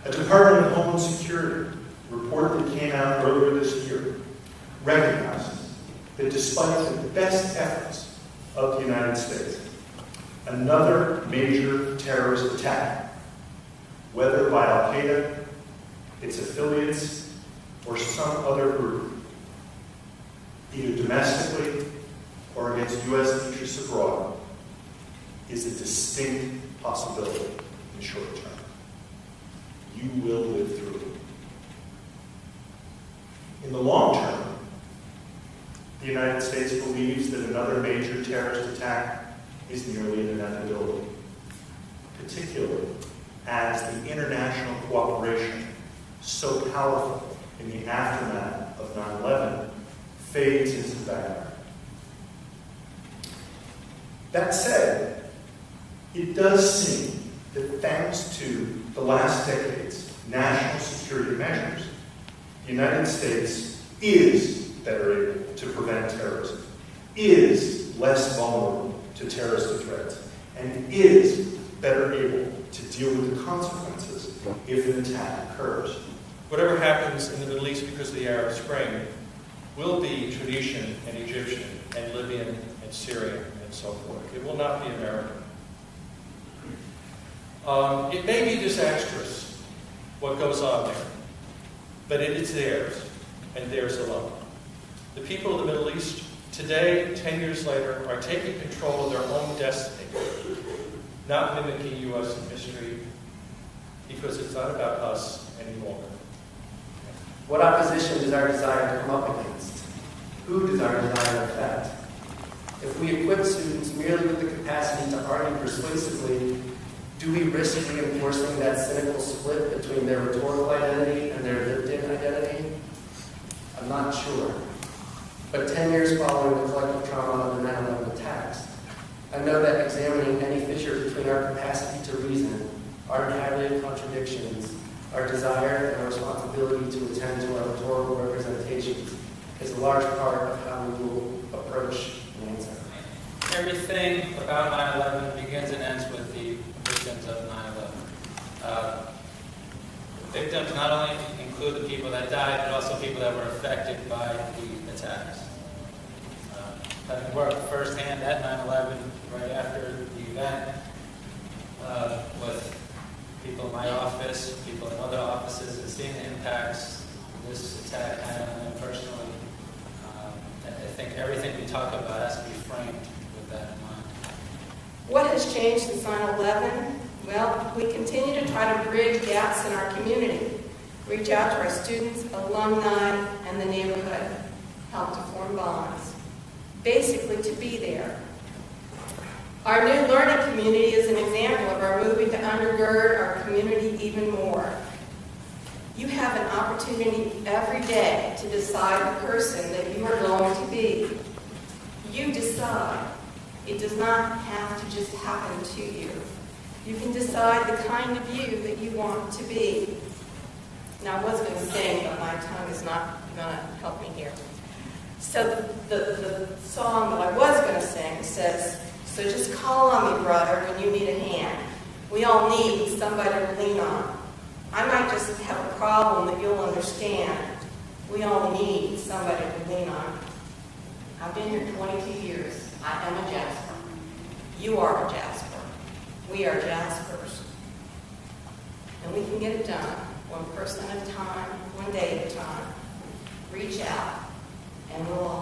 A Department of Homeland Security report that came out earlier this year recognizes that despite the best efforts of the United States, another major terrorist attack, whether by Al-Qaeda, its affiliates, or some other group, either domestically or against U.S. interests abroad, is a distinct possibility in the short term. You will live through it. In the long term, the United States believes that another major terrorist attack is nearly an inevitability, particularly as the international cooperation, so powerful in the aftermath of 9/11, fades into the background. That said, it does seem that thanks to the last decade's national security measures, the United States is better able to prevent terrorism, is less vulnerable to terrorist threats, and is better able to deal with the consequences if an attack occurs. Whatever happens in the Middle East because of the Arab Spring will be Tunisian and Egyptian and Libyan and Syrian and so forth. It will not be American. It may be disastrous, what goes on there, but it is theirs, and theirs alone. The people of the Middle East, today, 10 years later, are taking control of their own destiny, not mimicking U.S. history, because it's not about us any longer. What opposition does our desire come up against? Who does our desire affect? If we equip students merely with the capacity to argue persuasively, do we risk reinforcing that cynical split between their rhetorical identity and their lived-in identity? I'm not sure. But 10 years following the collective trauma of the 9/11 attacks, I know that examining any fissure between our capacity to reason, our calculated contradictions, our desire and our responsibility to attend to our rhetorical representations is a large part of how we will approach an answer. Everything about 9/11 begins and ends with the victims of 9/11. Victims not only include the people that died, but also people that were affected by the attacks. Having worked firsthand at 9/11, right after the event, with people in my office, people in other offices, and seeing the impacts this attack had on them personally, I think everything we talk about has to be framed with that in mind. What has changed since 9/11? Well, we continue to try to bridge gaps in our community, reach out to our students, alumni, and the neighborhood, help to form bonds, basically to be there. Our new learning community is an example of our moving to undergird our community even more. You have an opportunity every day to decide the person that you are going to be. You decide. It does not have to just happen to you. You can decide the kind of you that you want to be. Now, I was going to sing, but my tongue is not going to help me here. So the song that I was going to sing says, "So just call on me, brother, when you need a hand. We all need somebody to lean on. I might just have a problem that you'll understand. We all need somebody to lean on." I've been here 22 years. I am a Jasper. You are a Jasper. We are Jaspers. And we can get it done, one person at a time, one day at a time. Reach out, and we'll all